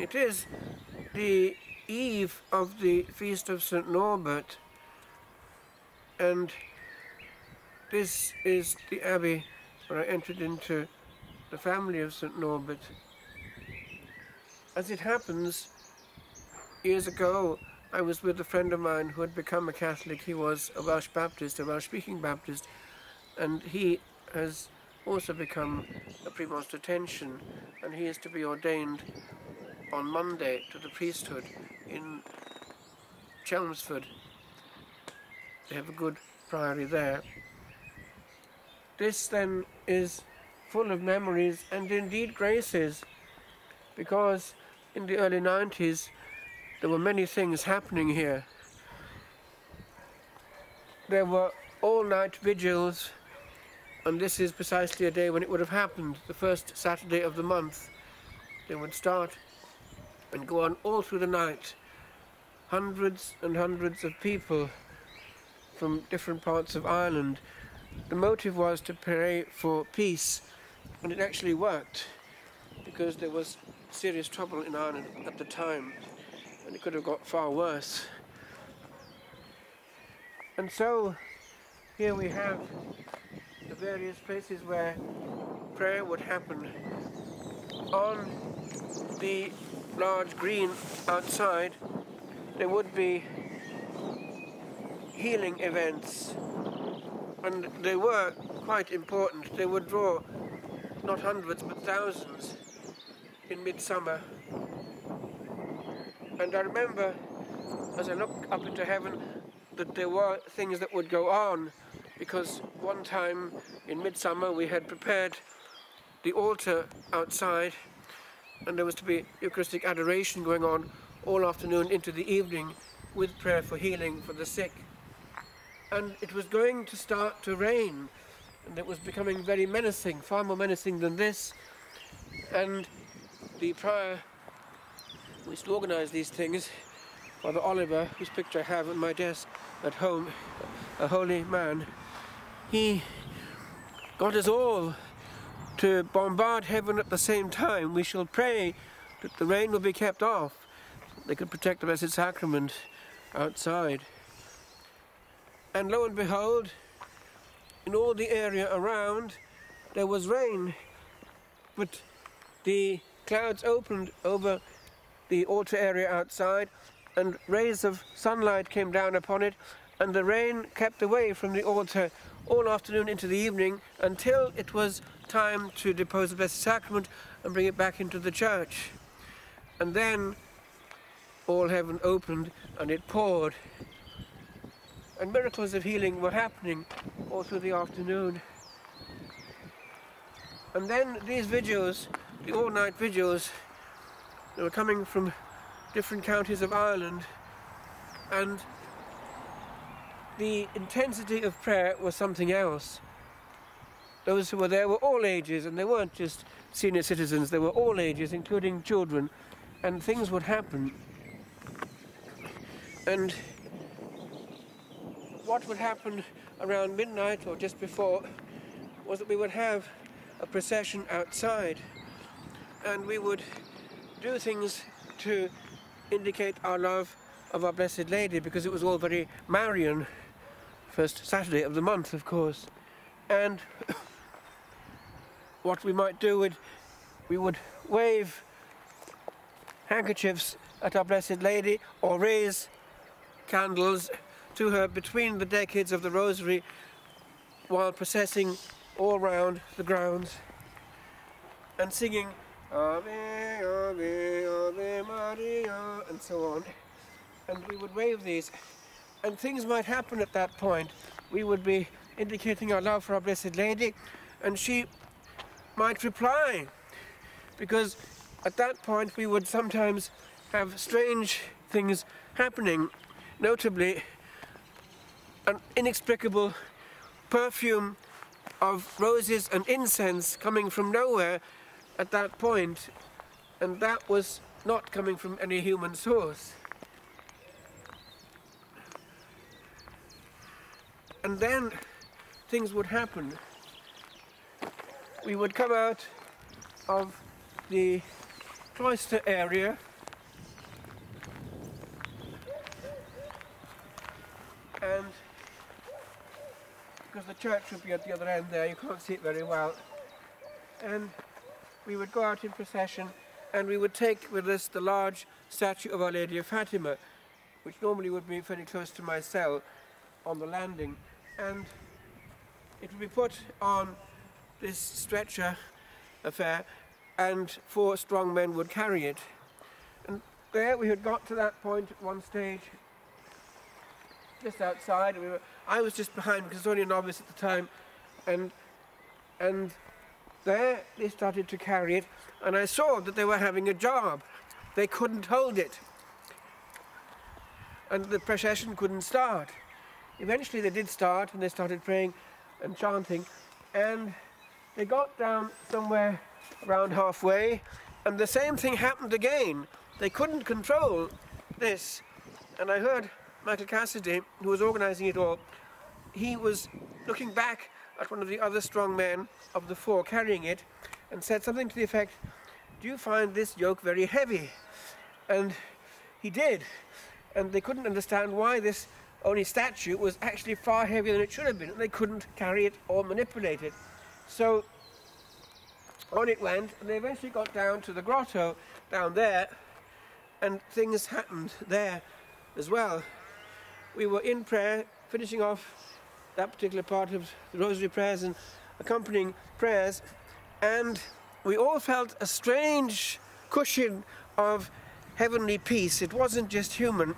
It is the eve of the feast of St. Norbert, and this is the abbey where I entered into the family of St. Norbert. As it happens, years ago I was with a friend of mine who had become a Catholic. He was a Welsh Baptist, a Welsh-speaking Baptist, and he has also become a Premonstratensian, and he is to be ordained on Monday to the priesthood in Chelmsford. They have a good priory there. This then is full of memories and indeed graces, because in the early 90s there were many things happening here. There were all-night vigils, and this is precisely a day when it would have happened, the first Saturday of the month. They would start and go on all through the night. Hundreds and hundreds of people from different parts of Ireland. The motive was to pray for peace, and it actually worked, because there was serious trouble in Ireland at the time, and it could have got far worse. And so here we have the various places where prayer would happen. On the large green outside there would be healing events, and they were quite important. They would draw not hundreds but thousands in midsummer. And I remember, as I look up into heaven, that there were things that would go on, because one time in midsummer we had prepared the altar outside, and there was to be Eucharistic adoration going on all afternoon into the evening, with prayer for healing for the sick. And it was going to start to rain, and it was becoming very menacing, far more menacing than this. And the prior who used to organise these things, Father Oliver, whose picture I have on my desk at home, a holy man, he got us all to bombard heaven at the same time. We shall pray that the rain will be kept off, so they could protect the Blessed Sacrament outside. And lo and behold, in all the area around there was rain, but the clouds opened over the altar area outside, and rays of sunlight came down upon it, and the rain kept away from the altar all afternoon into the evening, until it was time to depose the Blessed Sacrament and bring it back into the church. And then all heaven opened and it poured, and miracles of healing were happening all through the afternoon. And then these vigils, the all-night vigils, they were coming from different counties of Ireland, and the intensity of prayer was something else. Those who were there were all ages, and they weren't just senior citizens, they were all ages, including children, and things would happen. And what would happen around midnight or just before was that we would have a procession outside, and we would do things to indicate our love of our Blessed Lady, because it was all very Marian, first Saturday of the month, of course. And what we might do, we would wave handkerchiefs at our Blessed Lady, or raise candles to her between the decades of the Rosary, while processing all round the grounds and singing Ave, Ave, Ave Maria, and so on. And we would wave these, and things might happen at that point. We would be indicating our love for our Blessed Lady, and she might reply, because at that point we would sometimes have strange things happening, notably an inexplicable perfume of roses and incense coming from nowhere at that point, and that was not coming from any human source. And then things would happen. We would come out of the cloister area, and because the church would be at the other end there, you can't see it very well, and we would go out in procession, and we would take with us the large statue of Our Lady of Fatima, which normally would be very close to my cell on the landing, and it would be put on this stretcher affair, and 4 strong men would carry it. And there we had got to that point at one stage, just outside. I was just behind because I was only a novice at the time, and there they started to carry it, and I saw that they were having a job. They couldn't hold it, and the procession couldn't start. Eventually they did start, and they started praying and chanting, and they got down somewhere around halfway, and the same thing happened again. They couldn't control this, and I heard Michael Cassidy, who was organising it all, he was looking back at one of the other strong men of the 4 carrying it, and said something to the effect, "Do you find this yoke very heavy?" And he did, and they couldn't understand why this only statue was actually far heavier than it should have been, and they couldn't carry it or manipulate it. So on it went, and they eventually got down to the grotto down there, and things happened there as well. We were in prayer, finishing off that particular part of the rosary prayers and accompanying prayers, and we all felt a strange cushion of heavenly peace. It wasn't just human.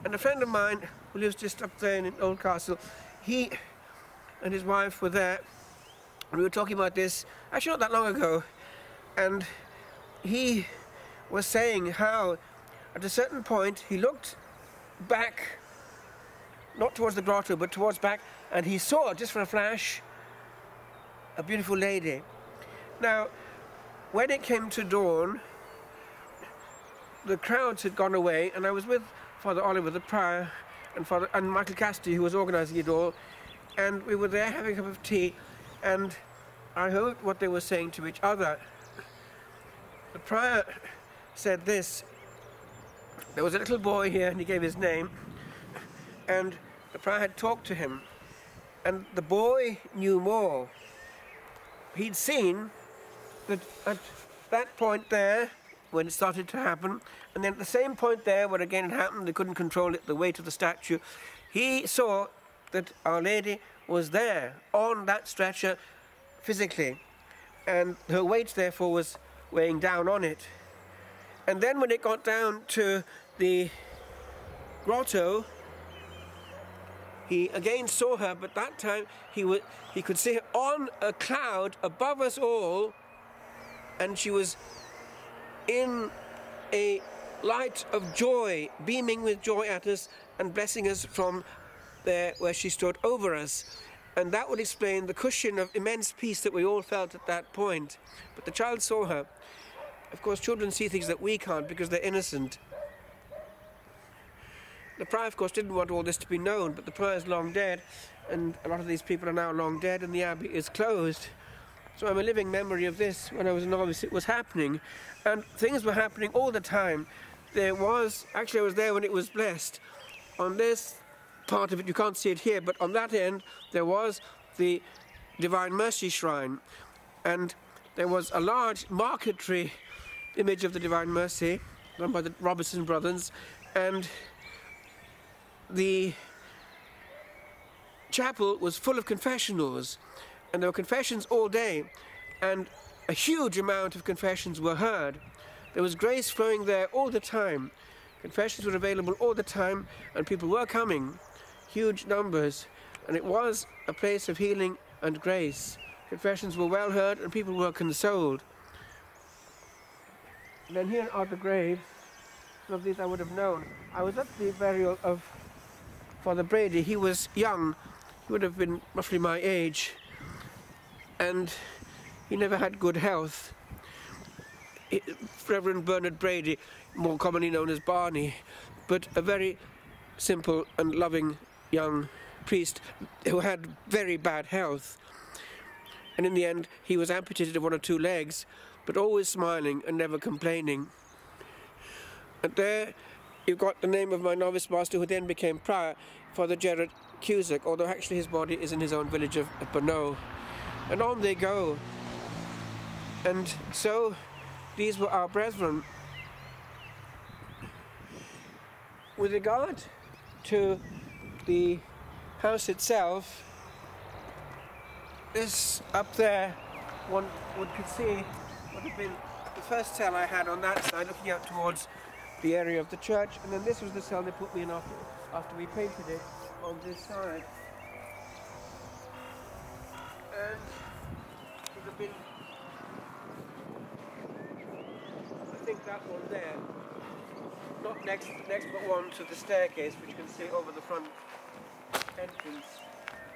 And a friend of mine who lives just up there in Oldcastle, he and his wife were there. We were talking about this, actually not that long ago, and he was saying how at a certain point he looked back, not towards the grotto, but towards back, and he saw, just for a flash, a beautiful lady. Now, when it came to dawn, the crowds had gone away, and I was with Father Oliver, the prior, and Michael Cassidy, who was organising it all, and we were there having a cup of tea, and I heard what they were saying to each other. The prior said this: there was a little boy here, and he gave his name, and the prior had talked to him, and the boy knew more. He'd seen that at that point there, when it started to happen, and then at the same point there, where again it happened, they couldn't control it, the weight of the statue, he saw that Our Lady was there on that stretcher physically, and her weight therefore was weighing down on it. And then when it got down to the grotto, he again saw her, but that time he could see her on a cloud above us all, and she was in a light of joy, beaming with joy at us and blessing us from there where she stood over us. And that would explain the cushion of immense peace that we all felt at that point. But the child saw her. Of course, children see things that we can't because they're innocent. The prior, of course, didn't want all this to be known, but the prior's long dead, and a lot of these people are now long dead, and the abbey is closed. So I'm a living memory of this. When I was a novice, it was happening, and things were happening all the time. Actually I was there when it was blessed. On this part of it, you can't see it here, but on that end there was the Divine Mercy Shrine, and there was a large marquetry image of the Divine Mercy done by the Robertson brothers, and the chapel was full of confessionals, and there were confessions all day, and a huge amount of confessions were heard. There was grace flowing there all the time. Confessions were available all the time, and people were coming, huge numbers, and it was a place of healing and grace. Confessions were well heard, and people were consoled. And then here are the graves. Some of these I would have known. I was at the burial of Father Brady. He was young. He would have been roughly my age, and he never had good health. Reverend Bernard Brady, more commonly known as Barney, but a very simple and loving young priest who had very bad health. And in the end, he was amputated of 1 or 2 legs, but always smiling and never complaining. And there you've got the name of my novice master, who then became prior, Father Gerard Cusack, although actually his body is in his own village of Bonneau. And on they go. And so these were our brethren. With regard to the house itself, this up there, one could see would have been the first cell I had on that side, looking out towards the area of the church, and then this was the cell they put me in after we painted it on this side. And it would have been, I think, that one there, not next but one to the staircase, which you can see over the front entrance.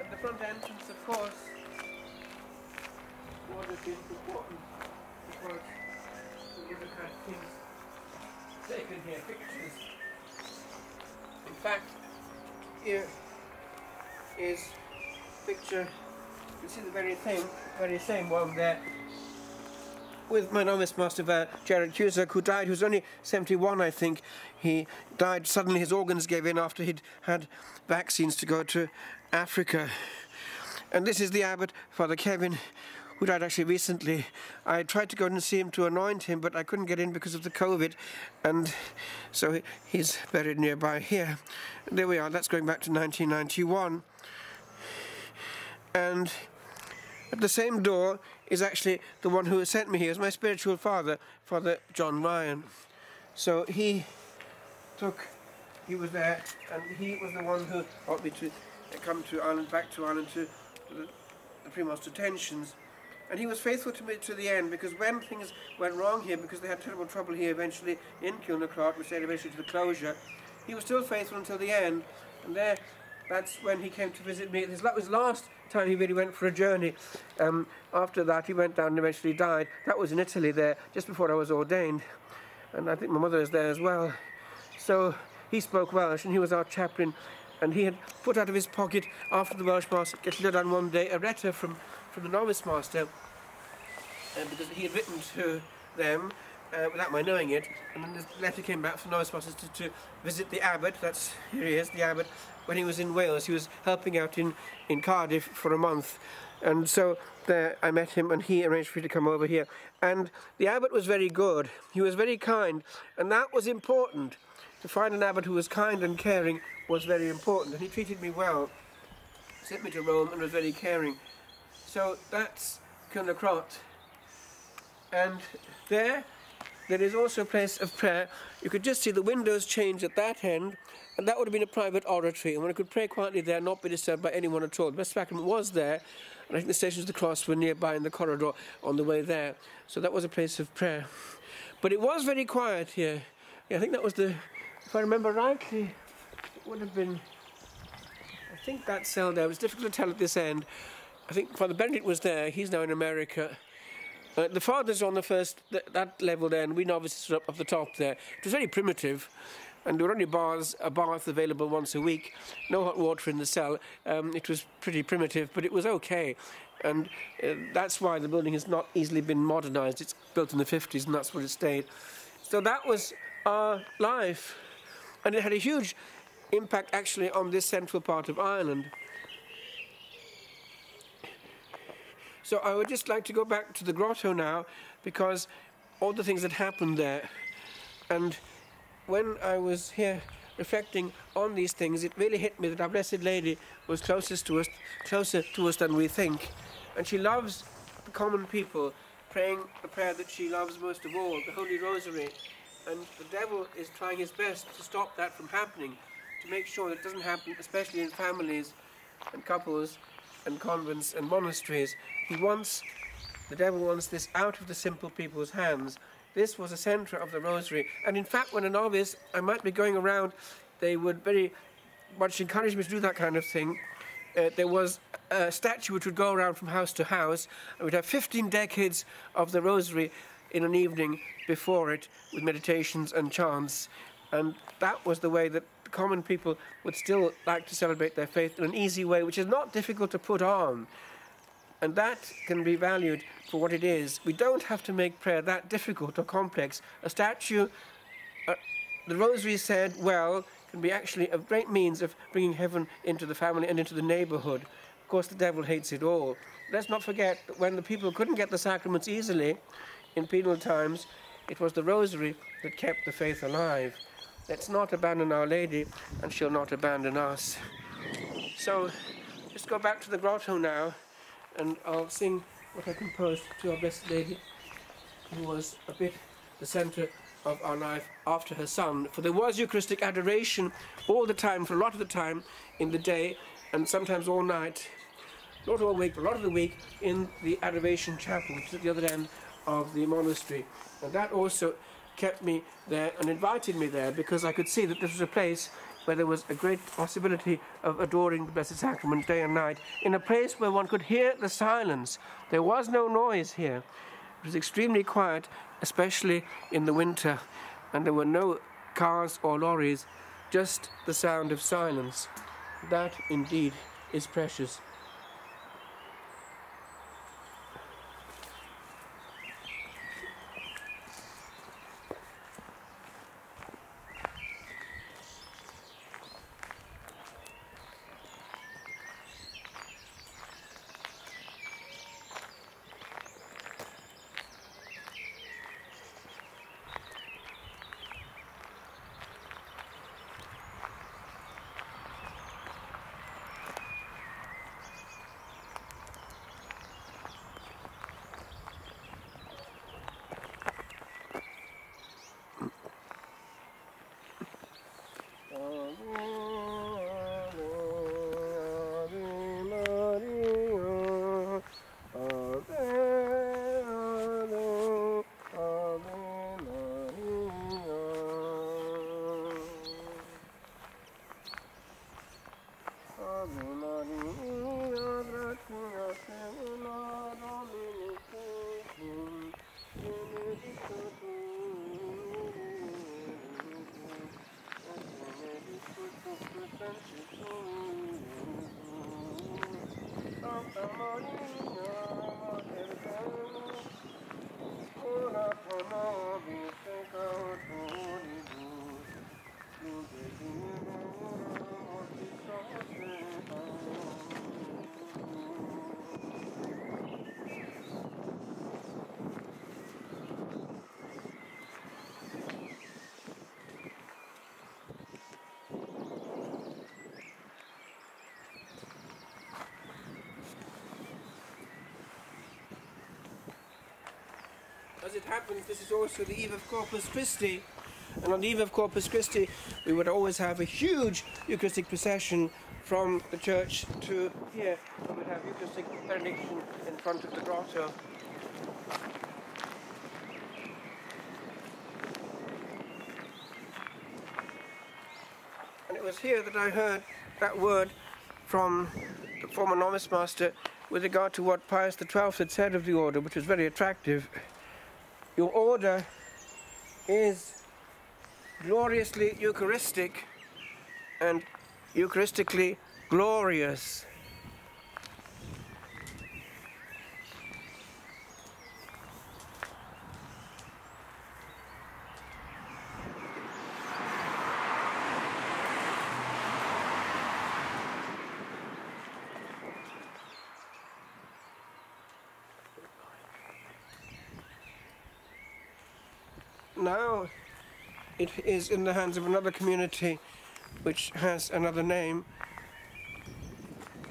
And the front entrance, of course, would have been important, because we would have had things taken here, pictures. In fact, here is a picture, you can see the very same one there, with my novice master Gerard Cusack, who died. He was only 71, I think. He died suddenly. His organs gave in after he'd had vaccines to go to Africa. And this is the abbot, Father Kevin, who died actually recently. I tried to go and see him to anoint him, but I couldn't get in because of the COVID, and so he's buried nearby here. And there we are. That's going back to 1991. And at the same door is actually the one who sent me here. Is my spiritual father, Father John Ryan. So he was there, and he was the one who helped me to come to Ireland, back to Ireland, to the premost detentions. And he was faithful to me to the end, because when things went wrong here, because they had terrible trouble here eventually in Kilnacrott, which led eventually to the closure, he was still faithful until the end. And that's when he came to visit me. That was the last time he really went for a journey. After that, he went down and eventually died. That was in Italy there, just before I was ordained. And I think my mother is there as well. So he spoke Welsh, and he was our chaplain. And he had put out of his pocket, after the Welsh Mass getting done one day, a letter from the novice master, because he had written to them without my knowing it, and then this letter came back from the novice master to visit the abbot. Here he is, the abbot, when he was in Wales. He was helping out in Cardiff for a month, and so there I met him, and he arranged for me to come over here. And the abbot was very good. He was very kind, and that was important. To find an abbot who was kind and caring was very important, and he treated me well, sent me to Rome, and was very caring. So that's Kilnacrott. And there is also a place of prayer. You could just see the windows change at that end, and that would have been a private oratory, and one could pray quietly there and not be disturbed by anyone at all. The Blessed Sacrament was there, and I think the Stations of the Cross were nearby in the corridor on the way there. So that was a place of prayer. But it was very quiet here. Yeah, I think that was if I remember rightly, it would have been, I think that cell there. It was difficult to tell at this end. I think Father Benedict was there. He's now in America. The fathers on the first, that level there, and we novices were up the top there. It was very primitive, and there were only a bath available once a week. No hot water in the cell. It was pretty primitive, but it was okay. And that's why the building has not easily been modernised. It's built in the 50s, and that's where it stayed. So that was our life. And it had a huge impact, actually, on this central part of Ireland. So I would just like to go back to the grotto now, because all the things that happened there. And when I was here reflecting on these things, it really hit me that Our Blessed Lady was closer to us than we think. And she loves the common people, praying the prayer that she loves most of all, the Holy Rosary. And the devil is trying his best to stop that from happening, to make sure that it doesn't happen, especially in families and couples and convents and monasteries. The devil wants this out of the simple people's hands. This was a centre of the Rosary. And in fact, when a novice, I might be going around, they would very much encourage me to do that kind of thing. There was a statue which would go around from house to house, and we'd have 15 decades of the Rosary in an evening before it, with meditations and chants. And that was the way that the common people would still like to celebrate their faith in an easy way, which is not difficult to put on. And that can be valued for what it is. We don't have to make prayer that difficult or complex. A statue the rosary said, well, can be actually a great means of bringing heaven into the family and into the neighborhood. Of course, the devil hates it all. Let's not forget that when the people couldn't get the sacraments easily in penal times, it was the rosary that kept the faith alive. Let's not abandon Our Lady, and she'll not abandon us. So, let's go back to the grotto now, and I'll sing what I composed to Our Blessed Lady, who was a bit the center of our life after her son. For there was Eucharistic adoration all the time, for a lot of the time in the day, and sometimes all night, not all week, but a lot of the week, in the Adoration Chapel, which is at the other end of the monastery. And that also kept me there and invited me there, because I could see that this was a place where there was a great possibility of adoring the Blessed Sacrament day and night, in a place where one could hear the silence. There was no noise here. It was extremely quiet, especially in the winter, and there were no cars or lorries, just the sound of silence. That, indeed, is precious. As it happens, this is also the eve of Corpus Christi, and on the eve of Corpus Christi we would always have a huge Eucharistic procession from the church to here, and we'd have Eucharistic benediction in front of the grotto. And it was here that I heard that word from the former novice master with regard to what Pius XII had said of the order, which was very attractive. Your order is gloriously Eucharistic and Eucharistically glorious. Now it is in the hands of another community which has another name,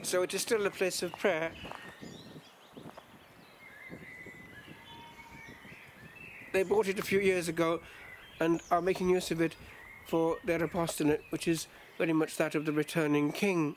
so it is still a place of prayer. They bought it a few years ago and are making use of it for their apostolate, which is very much that of the returning king.